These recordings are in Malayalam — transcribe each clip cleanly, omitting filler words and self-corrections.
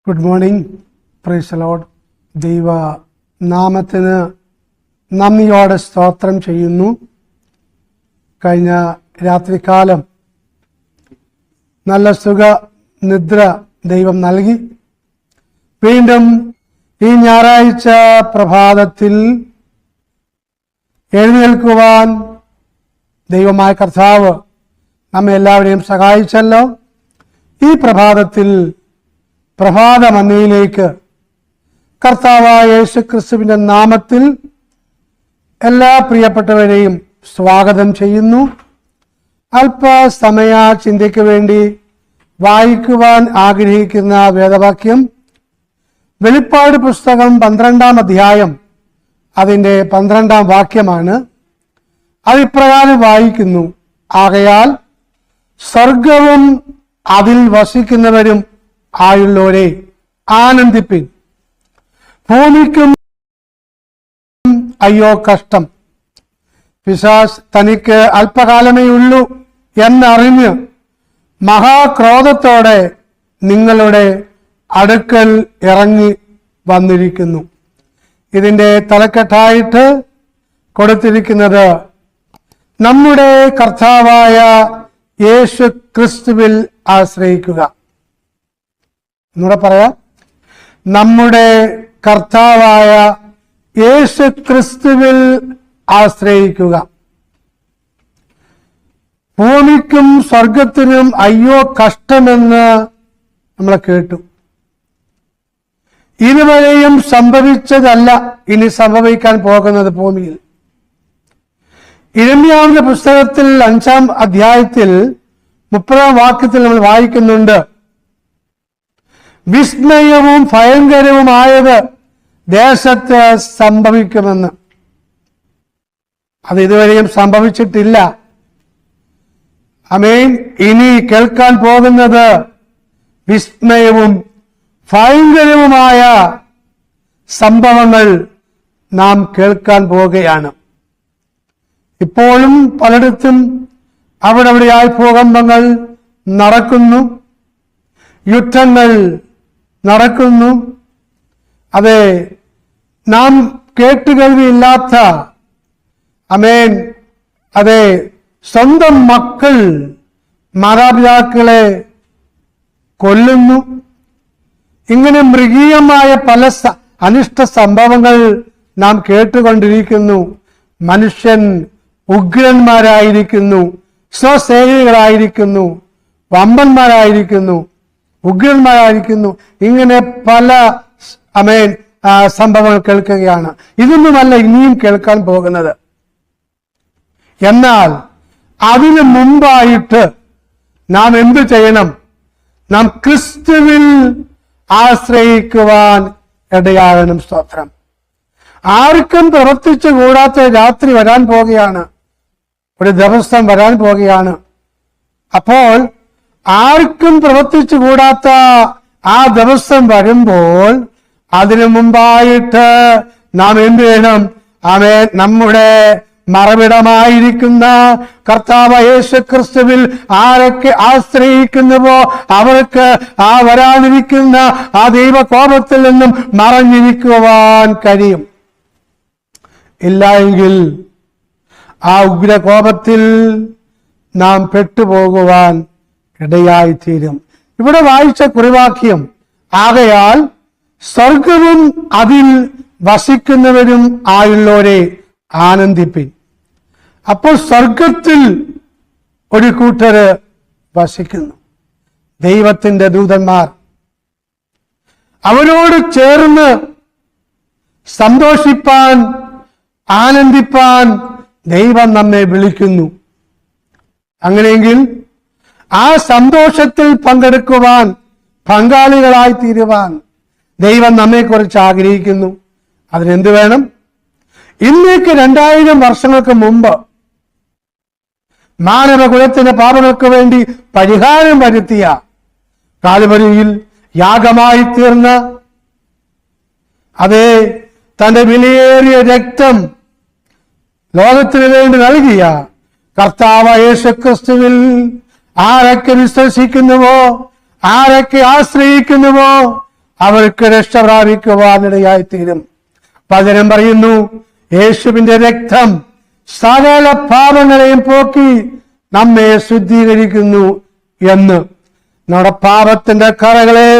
Good morning. Praise the Lord. ദൈവ നാമത്തിന് നന്ദിയോടെ സ്തോത്രം ചെയ്യുന്നു. കഴിഞ്ഞ രാത്രികാലം നല്ല സുഖ നിദ്ര ദൈവം നൽകി. വീണ്ടും ഈ ഞായറാഴ്ച പ്രഭാതത്തിൽ എഴുന്നേൽക്കുവാൻ ദൈവമായ കർത്താവ് നമ്മെ എല്ലാവരെയും സഹായിച്ചല്ലോ. ഈ പ്രഭാതത്തിൽ പ്രഭാതമന്നയിലേക്ക് കർത്താവായ യേശുക്രിസ്തുവിന്റെ നാമത്തിൽ എല്ലാ പ്രിയപ്പെട്ടവരെയും സ്വാഗതം ചെയ്യുന്നു. അല്പസമയ ചിന്തയ്ക്ക് വേണ്ടി വായിക്കുവാൻ ആഗ്രഹിക്കുന്ന വേദവാക്യം വെളിപ്പാട് പുസ്തകം 12-ാം അധ്യായം അതിൻ്റെ 12-ാം വാക്യമാണ്. അതിപ്രകാരം വായിക്കുന്നു: ആകയാൽ സ്വർഗവും അതിൽ വസിക്കുന്നവരും ആയുള്ളവരെ ആനന്ദിപ്പിൻ. ഭൂമിക്കും അയ്യോ കഷ്ടം, പിശാച് തനിക്ക് അല്പകാലമേ ഉള്ളൂ എന്നറിഞ്ഞ് മഹാക്രോധത്തോടെ നിങ്ങളുടെ അടുക്കൽ ഇറങ്ങി വന്നിരിക്കുന്നു. ഇതിൻ്റെ തലക്കെട്ടായിട്ട് കൊടുത്തിരിക്കുന്നത് നമ്മുടെ കർത്താവായ യേശു ക്രിസ്തുവിൽ ആശ്രയിക്കുക. എന്നൂടെ പറയാം: നമ്മുടെ കർത്താവായ യേശു ക്രിസ്തുവിൽ ആശ്രയിക്കുക. ഭൂമിക്കും സ്വർഗത്തിനും അയ്യോ കഷ്ടമെന്ന് നമ്മൾ കേട്ടു. ഇതുവരെയും സംഭവിച്ചതല്ല ഇനി സംഭവിക്കാൻ പോകുന്നത് ഭൂമിയിൽ. യിരെമ്യാവിന്റെ പുസ്തകത്തിൽ 5-ാം അധ്യായത്തിൽ 30-ാം വാക്യത്തിൽ നമ്മൾ വായിക്കുന്നുണ്ട്: വിസ്മയവും ഭയങ്കരവുമായത് ദേശത്ത് സംഭവിക്കുമെന്ന്. അത് ഇതുവരെയും സംഭവിച്ചിട്ടില്ല. ആമേൻ. ഇനി കേൾക്കാൻ പോകുന്നത് വിസ്മയവും ഭയങ്കരവുമായ സംഭവങ്ങൾ നാം കേൾക്കാൻ പോവുകയാണ്. ഇപ്പോഴും പലയിടത്തും അവിടെയായി ഭൂകമ്പങ്ങൾ നടക്കുന്നു, യുദ്ധങ്ങൾ നടക്കുന്നു. അതെ, നാം കേട്ടുകേൾവിയില്ലാത്ത ആമേൻ അതെ സ്വന്തം മക്കൾ മാതാപിതാക്കളെ കൊല്ലുന്നു. ഇങ്ങനെ മൃഗീയമായ പല അനിഷ്ട സംഭവങ്ങൾ നാം കേട്ടുകൊണ്ടിരിക്കുന്നു. മനുഷ്യൻ ഉഗ്രന്മാരായിരിക്കുന്നു, സ്വസേനകളായിരിക്കുന്നു, വമ്പന്മാരായിരിക്കുന്നു, ഉഗ്രന്മാരായിരിക്കുന്നു. ഇങ്ങനെ പല ആമേൻ സംഭവങ്ങൾ കേൾക്കുകയാണ്. ഇതൊന്നുമല്ല ഇനിയും കേൾക്കാൻ പോകുന്നത്. എന്നാൽ അതിനു മുമ്പായിട്ട് നാം എന്തു ചെയ്യണം? നാം ക്രിസ്തുവിൽ ആശ്രയിക്കുവാൻ ഇടയാകണം. സ്തോത്രം. ആർക്കും പ്രവർത്തിച്ചു കൂടാത്ത രാത്രി വരാൻ പോകുകയാണ്, ഒരു ദിവസം വരാൻ പോകുകയാണ്. അപ്പോൾ ആർക്കും പ്രവർത്തിച്ചു കൂടാത്ത ആ ദിവസം വരുമ്പോൾ അതിനു മുമ്പായിട്ട് നാം എന്ത് ചെയ്യണം? ആമേൻ. നമ്മുടെ മറവിടമായിരിക്കുന്ന കർത്താവ് യേശു ക്രിസ്തുവിൽ ആരൊക്കെ ആശ്രയിക്കുന്നുവോ അവർക്ക് ആ വരാനിരിക്കുന്ന ആ ദൈവകോപത്തിൽ നിന്നും മറഞ്ഞിരിക്കുവാൻ കഴിയും. ഇല്ല എങ്കിൽ ആ ഉഗ്രകോപത്തിൽ നാം പെട്ടുപോകുവാൻ ഇടയായിത്തീരും. ഇവിടെ വായിച്ച കുറിവാക്യം: ആകയാൽ സ്വർഗവും അതിൽ വസിക്കുന്നവരും ആയുള്ളവരെ ആനന്ദിപ്പിൻ. അപ്പോൾ സ്വർഗത്തിൽ ഒരു കൂട്ടര് വസിക്കുന്നു, ദൈവത്തിന്റെ ദൂതന്മാർ. അവരോട് ചേർന്ന് സന്തോഷിപ്പാൻ, ആനന്ദിപ്പാൻ ദൈവം നമ്മെ വിളിക്കുന്നു. അങ്ങനെയെങ്കിൽ ആ സന്തോഷത്തിൽ പങ്കെടുക്കുവാൻ, പങ്കാളികളായി തീരുവാൻ ദൈവം നമ്മെക്കുറിച്ച് ആഗ്രഹിക്കുന്നു. അതിനെന്ത് വേണം? ഇന്നേക്ക് 2000 വർഷങ്ങൾക്ക് മുമ്പ് മാനവകുലത്തിന്റെ പാപങ്ങൾക്ക് വേണ്ടി പരിഹാരം വരുത്തിയ കാൽവരിയിൽ യാഗമായി തീർന്ന അതേ തന്റെ വിലയേറിയ രക്തം ലോകത്തിന് വേണ്ടി നൽകിയ കർത്താവായ യേശുക്രിസ്തുവിൽ ആരൊക്കെ വിശ്വസിക്കുന്നുവോ, ആരൊക്കെ ആശ്രയിക്കുന്നുവോ അവർക്ക് രക്ഷ പ്രാപിക്കുവാനിടയായിത്തീരും. വചനം പറയുന്നു, യേശുവിന്റെ രക്തം സകല പാപങ്ങളെയും പോക്കി നമ്മെ ശുദ്ധീകരിക്കുന്നു എന്ന്. നമ്മുടെ പാപത്തിന്റെ കറകളെ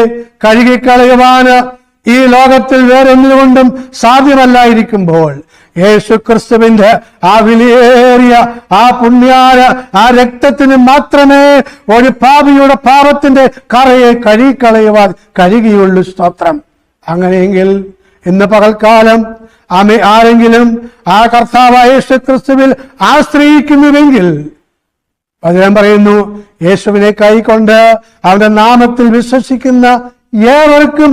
കഴുകിക്കളയുവാന് ഈ ലോകത്തിൽ വേറൊന്നുകൊണ്ടും സാധ്യമല്ലായിരിക്കുമ്പോൾ യേശു ക്രിസ്തുവിന്റെ ആ വിലയേറിയ ആ പുണ്യായ ആ രക്തത്തിന് മാത്രമേ ഒരു പാപിയുടെ പാപത്തിന്റെ കറയെ കഴുകിക്കളയുവാൻ കഴിയുകയുള്ളൂ. സ്തോത്രം. അങ്ങനെയെങ്കിൽ ഇന്ന് പകൽക്കാലം ആരെങ്കിലും ആ കർത്താവായ യേശു ക്രിസ്തുവിൽ ആശ്രയിക്കുന്നുവെങ്കിൽ വചനം പറയുന്നു, യേശുവിനെ കൈക്കൊണ്ട് അവന്റെ നാമത്തിൽ വിശ്വസിക്കുന്ന ഏവർക്കും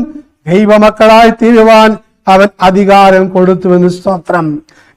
ദൈവമക്കളായി തീരുവാൻ അവൻ അധികാരം കൊടുത്തുവെന്ന്. സ്തോത്രം.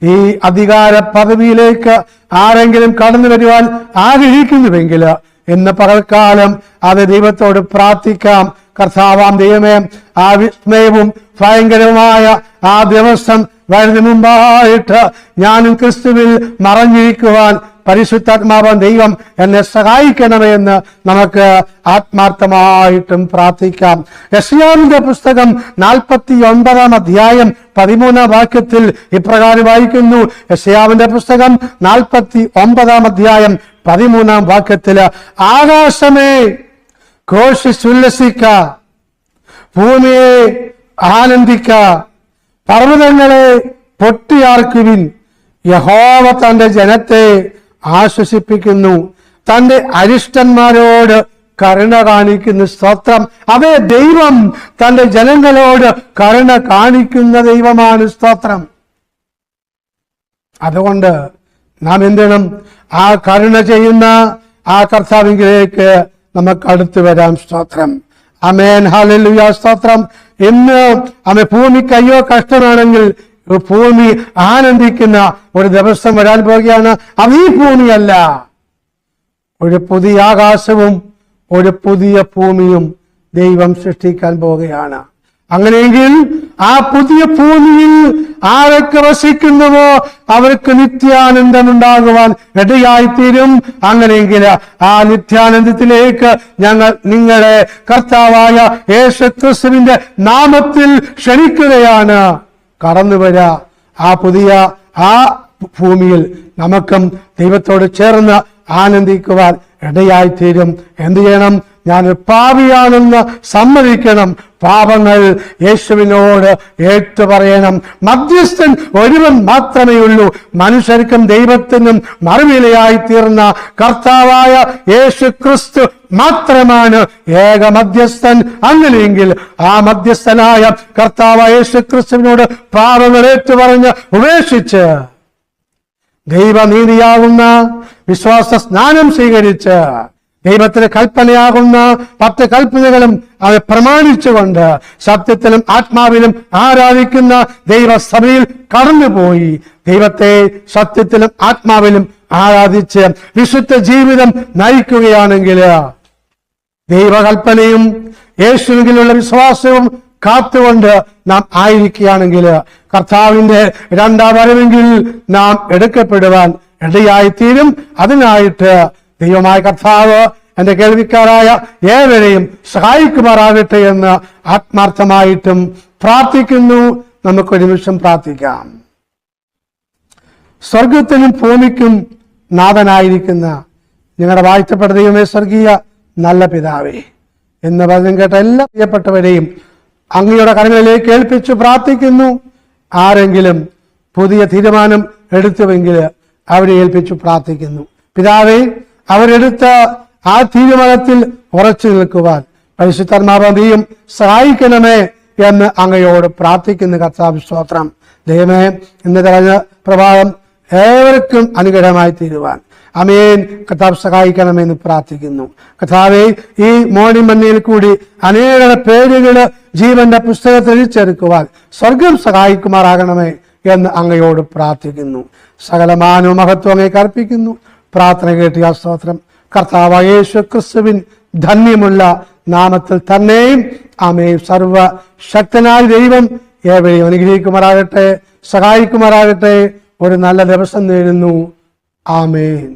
ഈ അധികാര പദവിയിലേക്ക് ആരെങ്കിലും കടന്നു വരുവാൻ ആഗ്രഹിക്കുന്നുവെങ്കിൽ ഇന്ന് പകൽക്കാലം അത് ദൈവത്തോട് പ്രാർത്ഥിക്കാം. കർത്താവാം ദൈവമേ, ആ വിസ്മയവും ഭയങ്കരമായ ആ ദിവസം വരുന്ന മുമ്പായിട്ട് ഞാനും ക്രിസ്തുവിൽ മറഞ്ഞിരിക്കുവാൻ പരിശുദ്ധാത്മാവാൻ ദൈവം എന്നെ സഹായിക്കണമേ എന്ന് നമുക്ക് ആത്മാർത്ഥമായിട്ടും പ്രാർത്ഥിക്കാം. യെശയ്യാവിന്റെ പുസ്തകം 49 അധ്യായം 13 വാക്യത്തിൽ ഇപ്രകാരം വായിക്കുന്നു. യെശയ്യാവിന്റെ പുസ്തകം 49 അധ്യായം 13 വാക്യത്തില്, ആകാശമേ ഘോഷിച്ചുല്ലസിക്ക, ഭൂമിയെ ആനന്ദിക്ക, പർവ്വതങ്ങളെ പൊട്ടിയാർക്കുവിൻ. യഹോവ തന്റെ ജനത്തെ ആശ്വസിപ്പിക്കുന്നു, തന്റെ അരിഷ്ടന്മാരോട് കരുണ കാണിക്കുന്നു. സ്തോത്രം. അതേ, ദൈവം തന്റെ ജനങ്ങളോട് കരുണ കാണിക്കുന്ന ദൈവമാണ്. സ്തോത്രം. അതുകൊണ്ട് നാം എന്തിനും ആ കരുണ ചെയ്യുന്ന ആ കർത്താവിലേക്ക് നമുക്ക് അടുത്തു വരാം. സ്തോത്രം. ആമേൻ. ഹല്ലേലൂയ. സ്തോത്രം. ഇന്ന് ഭൂമിക്ക് അയ്യോ കഷ്ടമാണെങ്കിൽ ഭൂമി ആനന്ദിക്കുന്ന ഒരു ദിവസം വരാൻ പോവുകയാണ്. അത് ഈ ഭൂമിയല്ല, ഒരു പുതിയ ആകാശവും ഒരു പുതിയ ഭൂമിയും ദൈവം സൃഷ്ടിക്കാൻ പോവുകയാണ്. അങ്ങനെയെങ്കിൽ ആ പുതിയ ഭൂമിയിൽ ആരൊക്കെ വസിക്കുന്നുവോ അവർക്ക് നിത്യാനന്ദം ഉണ്ടാകുവാൻ ഇടയായിത്തീരും. അങ്ങനെയെങ്കിൽ ആ നിത്യാനന്ദത്തിലേക്ക് ഞങ്ങൾ നിങ്ങളെ കർത്താവായ യേശുക്രിസ്തുവിന്റെ നാമത്തിൽ ക്ഷണിക്കുകയാണ്. കടന്നു വരാ. ആ പുതിയ ആ ഭൂമിയിൽ നമുക്കും ദൈവത്തോട് ചേർന്ന് ആനന്ദിക്കുവാൻ ഇടയായിത്തീരും. എന്തു ചെയ്യണം? ഞാൻ പാപിയാണെന്ന് സമ്മതിക്കണം. പാപങ്ങൾ യേശുവിനോട് ഏറ്റുപറയണം. മധ്യസ്ഥൻ ഒരുവൻ മാത്രമേ ഉള്ളൂ. മനുഷ്യർക്കും ദൈവത്തിനും മറുവിലയായി തീർന്ന കർത്താവായ യേശു ക്രിസ്തു മാത്രമാണ് ഏക മധ്യസ്ഥൻ. അങ്ങനെയെങ്കിൽ ആ മധ്യസ്ഥനായ കർത്താവായ യേശു ക്രിസ്തുവിനോട് പാപങ്ങൾ ഏറ്റുപറഞ്ഞ് ഉപേക്ഷിച്ച് ദൈവനീതിയാകുന്ന വിശ്വാസ സ്നാനം സ്വീകരിച്ച് ദൈവത്തിന് കൽപ്പനയാകുന്ന 10 കൽപ്പനകളും അത് പ്രമാണിച്ചുകൊണ്ട് സത്യത്തിലും ആത്മാവിലും ആരാധിക്കുന്ന ദൈവസഭയിൽ കടന്നുപോയി ദൈവത്തെ സത്യത്തിലും ആത്മാവിലും ആരാധിച്ച് വിശുദ്ധ ജീവിതം നയിക്കുകയാണെങ്കിൽ, ദൈവകൽപ്പനയും യേശുവിലുള്ള വിശ്വാസവും കാത്തുകൊണ്ട് നാം ആയിരിക്കുകയാണെങ്കിൽ, കർത്താവിന്റെ 2ാം വരവെങ്കിൽ നാം എടുക്കപ്പെടുവാൻ ഇടയായിത്തീരും. അതിനായിട്ട് ദൈവമായ കർത്താവ് എന്റെ കേൾവിക്കാരായ ഏവരെയും സഹായിക്കുമാറാകട്ടെ എന്ന് ആത്മാർത്ഥമായിട്ടും പ്രാർത്ഥിക്കുന്നു. നമുക്കൊരു നിമിഷം പ്രാർത്ഥിക്കാം. സ്വർഗത്തിനും ഭൂമിക്കും നാഥനായിരിക്കുന്ന ഞങ്ങളുടെ വാഴ്ത്തപ്പെട്ട ദൈവമേ, സ്വർഗീയ നല്ല പിതാവേ, എന്ന് വചനം കേട്ട എല്ലാ പ്രിയപ്പെട്ടവരെയും അങ്ങയുടെ കരങ്ങളിലേക്ക് ഏൽപ്പിച്ചു പ്രാർത്ഥിക്കുന്നു. ആരെങ്കിലും പുതിയ തീരുമാനം എടുത്തുവെങ്കിൽ അവരെ ഏൽപ്പിച്ചു പ്രാർത്ഥിക്കുന്നു. പിതാവേ, അവരെടുത്ത ആ തീരുമാനത്തിൽ ഉറച്ചു നിൽക്കുവാൻ പരിശുദ്ധാത്മാവിനെയും സഹായിക്കണമേ എന്ന് അങ്ങയോട് പ്രാർത്ഥിക്കുന്ന കർത്താവ് സ്തോത്രം. ദൈവമേ, ഇന്ന് കഴിഞ്ഞ പ്രഭാതം ഏവർക്കും അനുഗ്രഹമായി തീരുവാൻ ആമേൻ കർത്താവ് സഹായിക്കണമെന്ന് പ്രാർത്ഥിക്കുന്നു. കർത്താവേ, ഈ മോർണിംഗ് മന്നയിൽ കൂടി അനേക പേരുകള് ജീവന്റെ പുസ്തകത്തിൽ എഴുതിച്ചേർക്കുവാൻ സ്വർഗം സഹായിക്കുമാറാകണമേ എന്ന് അങ്ങയോട് പ്രാർത്ഥിക്കുന്നു. സകല മാനവ മഹത്വം അങ്ങേക്ക് അർപ്പിക്കുന്നു. പ്രാർത്ഥന കേട്ടിയ സ്തോത്രം. കർത്താവായ യേശു ക്രിസ്തുവിൻ ധന്യമുള്ള നാമത്തിൽ തന്നെയും ആമേൻ. സർവ ശക്തനായ ദൈവം ഏവരെയും അനുഗ്രഹിക്കുമാറാകട്ടെ, സഹായിക്കുമാറാകട്ടെ. ഒരു നല്ല ദിവസം നേരുന്നു. ആമേൻ.